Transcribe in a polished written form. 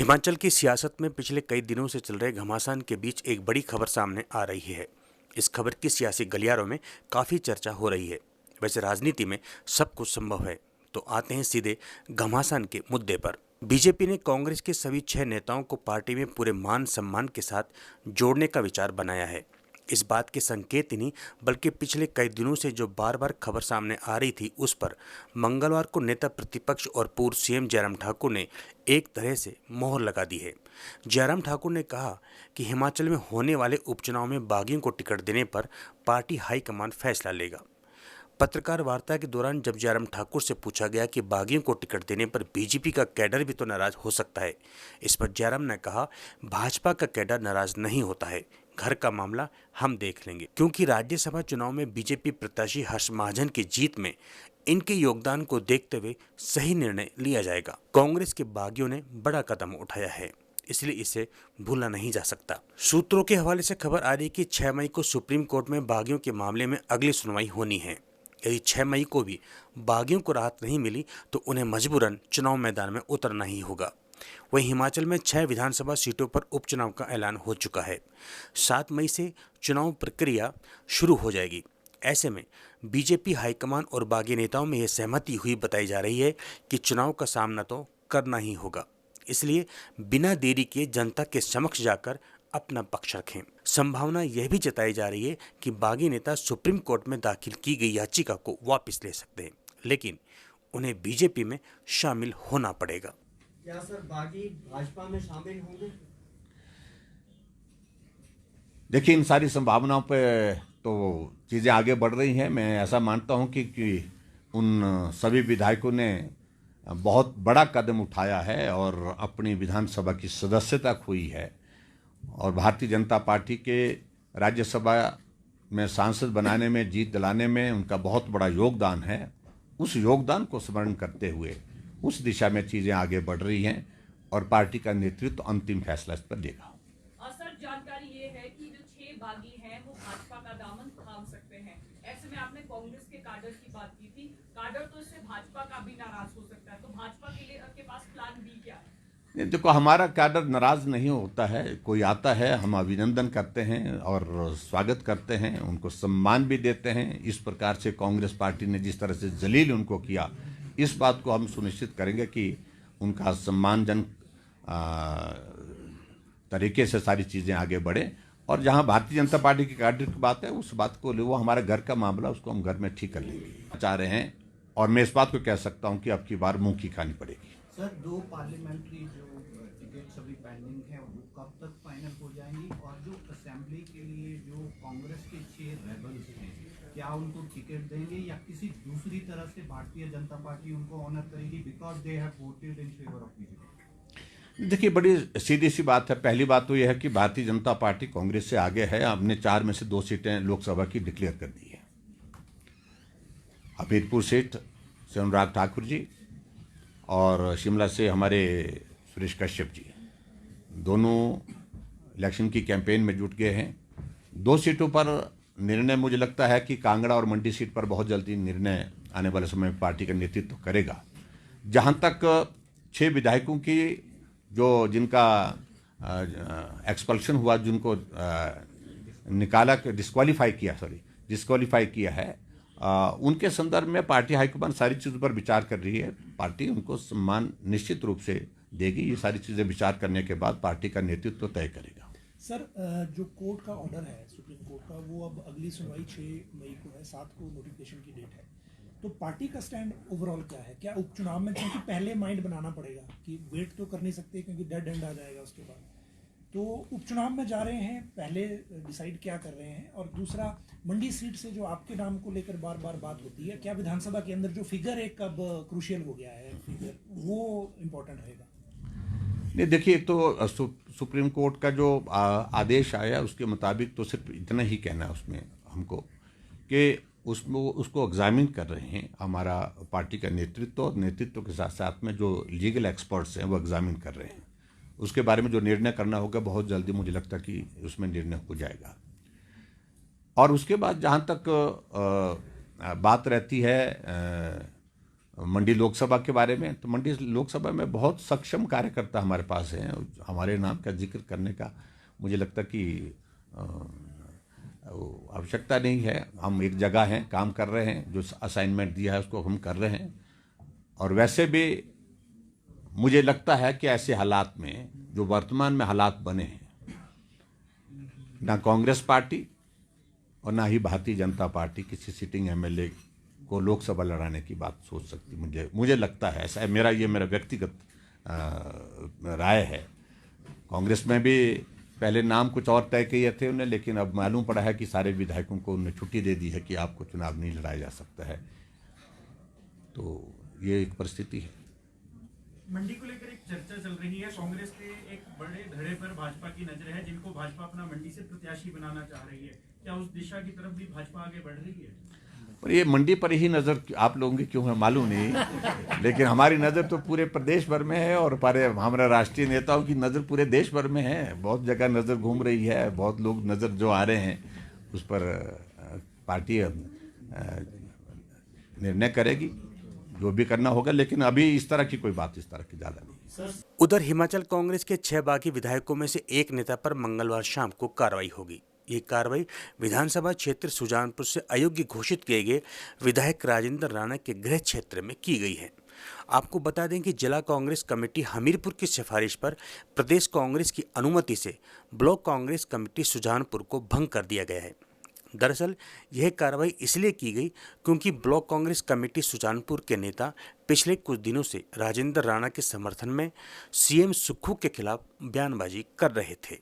हिमाचल की सियासत में पिछले कई दिनों से चल रहे घमासान के बीच एक बड़ी खबर सामने आ रही है। इस खबर की सियासी गलियारों में काफ़ी चर्चा हो रही है। वैसे राजनीति में सब कुछ संभव है, तो आते हैं सीधे घमासान के मुद्दे पर। बीजेपी ने कांग्रेस के सभी 6 नेताओं को पार्टी में पूरे मान सम्मान के साथ जोड़ने का विचार बनाया है। इस बात के संकेत ही नहीं, बल्कि पिछले कई दिनों से जो बार बार खबर सामने आ रही थी, उस पर मंगलवार को नेता प्रतिपक्ष और पूर्व सीएम जयराम ठाकुर ने एक तरह से मोहर लगा दी है। जयराम ठाकुर ने कहा कि हिमाचल में होने वाले उपचुनाव में बागियों को टिकट देने पर पार्टी हाईकमान फैसला लेगा। पत्रकार वार्ता के दौरान जब जयराम ठाकुर से पूछा गया कि बागियों को टिकट देने पर बीजेपी का कैडर भी तो नाराज हो सकता है, इस पर जयराम ने कहा, भाजपा का कैडर नाराज नहीं होता है, घर का मामला हम देख लेंगे, क्योंकि राज्यसभा चुनाव में बीजेपी प्रत्याशी हर्ष महाजन की जीत में इनके योगदान को देखते हुए सही निर्णय लिया जाएगा। कांग्रेस के बागियों ने बड़ा कदम उठाया है, इसलिए इसे भूला नहीं जा सकता। सूत्रों के हवाले से खबर आ रही है कि 6 मई को सुप्रीम कोर्ट में बागियों के मामले में अगली सुनवाई होनी है। यदि 6 मई को भी बागियों को राहत नहीं मिली तो उन्हें मजबूरन चुनाव मैदान में उतरना ही होगा। वहीं हिमाचल में 6 विधानसभा सीटों पर उपचुनाव का ऐलान हो चुका है। 7 मई से चुनाव प्रक्रिया शुरू हो जाएगी। ऐसे में बीजेपी हाईकमान और बागी नेताओं में यह सहमति हुई बताई जा रही है कि चुनाव का सामना तो करना ही होगा, इसलिए बिना देरी किए जनता के समक्ष जाकर अपना पक्ष रखें। संभावना यह भी जताई जा रही है कि बागी नेता सुप्रीम कोर्ट में दाखिल की गई याचिका को वापस ले सकते हैं, लेकिन उन्हें बीजेपी में शामिल होना पड़ेगा। क्या सर बागी भाजपा में शामिल होंगे? देखिए, इन सारी संभावनाओं पे तो चीज़ें आगे बढ़ रही हैं। मैं ऐसा मानता हूं कि उन सभी विधायकों ने बहुत बड़ा कदम उठाया है और अपनी विधानसभा की सदस्यता खोई है, और भारतीय जनता पार्टी के राज्यसभा में सांसद बनाने में, जीत दिलाने में उनका बहुत बड़ा योगदान है। उस योगदान को स्मरण करते हुए उस दिशा में चीज़ें आगे बढ़ रही हैं और पार्टी का नेतृत्व अंतिम फैसला इस पर लेगा। सर, जानकारी ये है कि जो 6 बागी हैं वो भाजपा का दामन थाम सकते हैं। ऐसे में आपने कांग्रेस के काडर की बात की थी, काडर तो इससे भाजपा का भी नाराज हो सकता है, तो भाजपा के लिए आपके पास प्लान बी क्या है? देखो, हमारा कैडर नाराज नहीं होता है। कोई आता है, हम अभिनंदन करते हैं और स्वागत करते हैं, उनको सम्मान भी देते हैं। इस प्रकार से कांग्रेस पार्टी ने जिस तरह से जलील उनको किया, इस बात को हम सुनिश्चित करेंगे कि उनका सम्मानजनक तरीके से सारी चीज़ें आगे बढ़े। और जहां भारतीय जनता पार्टी की कैडर की बात है, उस बात को वो हमारा घर का मामला, उसको हम घर में ठीक कर लेंगे चाह रहे हैं। और मैं इस बात को कह सकता हूं कि अब की बार मुंह की खानी पड़ेगी। सर, 2 पार्लियामेंट्री जो टिकट अभी पेंडिंग है वो कब तक फाइनल हो जाएंगी? और जो असेंबली के लिए जो कांग्रेस के 6 रेबल्स हैं, क्या उनको टिकट देंगे या किसी दूसरी तरह से भारतीय जनता पार्टी उनको ऑनर करेगी because they have voted in favour of BJP? देखिए, बड़ी सीधी सी बात है। पहली बात तो यह है कि भारतीय जनता पार्टी कांग्रेस से आगे है। हमने 4 में से 2 सीटें लोकसभा की डिक्लेयर कर दी है। हमीरपुर सीट से अनुराग ठाकुर जी और शिमला से हमारे सुरेश कश्यप जी, दोनों इलेक्शन की कैंपेन में जुट गए हैं। 2 सीटों पर निर्णय मुझे लगता है कि कांगड़ा और मंडी सीट पर बहुत जल्दी निर्णय आने वाले समय में पार्टी का नेतृत्व करेगा। जहां तक 6 विधायकों की जिनका एक्सपल्शन हुआ, जिनको निकाला, डिस्क्वालीफाई किया है, उनके संदर्भ में पार्टी हाईकमान सारी चीज़ों पर विचार कर रही है। पार्टी उनको सम्मान निश्चित रूप से देगी। ये सारी चीज़ें विचार करने के बाद पार्टी का नेतृत्व तय करेगा। सर, जो कोर्ट का ऑर्डर है सुप्रीम कोर्ट का, वो अब अगली सुनवाई 6 मई को है, 7 को नोटिफिकेशन की डेट है, तो पार्टी का स्टैंड ओवरऑल क्या है? क्या उपचुनाव में, क्योंकि पहले माइंड बनाना पड़ेगा कि वेट तो कर नहीं सकते क्योंकि डेड एंड आ जाएगा उसके बाद, तो उपचुनाव में जा रहे हैं, पहले डिसाइड क्या कर रहे हैं? और दूसरा, मंडी सीट से जो आपके नाम को लेकर बार बार बात होती है, क्या विधानसभा के अंदर जो फिगर एक अब क्रूशियल हो गया है, फिगर वो इम्पोर्टेंट रहेगा? नहीं, देखिए, तो सुप्रीम कोर्ट का जो आदेश आया उसके मुताबिक तो सिर्फ इतना ही कहना है उसमें हमको कि उसको एग्जामिन कर रहे हैं हमारा पार्टी का नेतृत्व, और नेतृत्व के साथ साथ में जो लीगल एक्सपर्ट्स हैं वो एग्जामिन कर रहे हैं। उसके बारे में जो निर्णय करना होगा बहुत जल्दी मुझे लगता है कि उसमें निर्णय हो जाएगा। और उसके बाद जहाँ तक बात रहती है मंडी लोकसभा के बारे में, तो मंडी लोकसभा में बहुत सक्षम कार्यकर्ता हमारे पास हैं। हमारे नाम का जिक्र करने का मुझे लगता कि आवश्यकता नहीं है। हम एक जगह हैं, काम कर रहे हैं, जो असाइनमेंट दिया है उसको हम कर रहे हैं। और वैसे भी मुझे लगता है कि ऐसे हालात में जो वर्तमान में हालात बने हैं, ना कांग्रेस पार्टी और ना ही भारतीय जनता पार्टी किसी सिटिंग एमएलए को लोकसभा लड़ाने की बात सोच सकती। मुझे लगता है ऐसा है। मेरा व्यक्तिगत राय है। कांग्रेस में भी पहले नाम कुछ और तय किए थे उन्हें, लेकिन अब मालूम पड़ा है कि सारे विधायकों को उन्हें छुट्टी दे दी है कि आपको चुनाव नहीं लड़ाया जा सकता है। तो ये एक परिस्थिति है। मंडी को लेकर एक चर्चा चल रही है। कांग्रेस के एक बड़े धड़े पर भाजपा की नजर है, जिनको भाजपा अपना मंडी से प्रत्याशी बनाना चाह रही है। क्या उस दिशा की तरफ भी भाजपा आगे बढ़ रही है? पर ये मंडी पर ही नज़र आप लोगों की क्यों है मालूम नहीं, लेकिन हमारी नज़र तो पूरे प्रदेश भर में है और हमारे राष्ट्रीय नेताओं की नज़र पूरे देश भर में है। बहुत जगह नज़र घूम रही है, बहुत लोग नज़र जो आ रहे हैं उस पर पार्टी निर्णय करेगी जो भी करना होगा, लेकिन अभी इस तरह की ज़्यादा नहीं। उधर हिमाचल कांग्रेस के 6 बागी विधायकों में से एक नेता पर मंगलवार शाम को कार्रवाई होगी। ये कार्रवाई विधानसभा क्षेत्र सुजानपुर से अयोग्य घोषित किए गए विधायक राजेंद्र राणा के गृह क्षेत्र में की गई है। आपको बता दें कि जिला कांग्रेस कमेटी हमीरपुर की सिफारिश पर प्रदेश कांग्रेस की अनुमति से ब्लॉक कांग्रेस कमेटी सुजानपुर को भंग कर दिया गया है। दरअसल यह कार्रवाई इसलिए की गई क्योंकि ब्लॉक कांग्रेस कमेटी सुजानपुर के नेता पिछले कुछ दिनों से राजेंद्र राणा के समर्थन में सीएम सुक्खू के खिलाफ बयानबाजी कर रहे थे।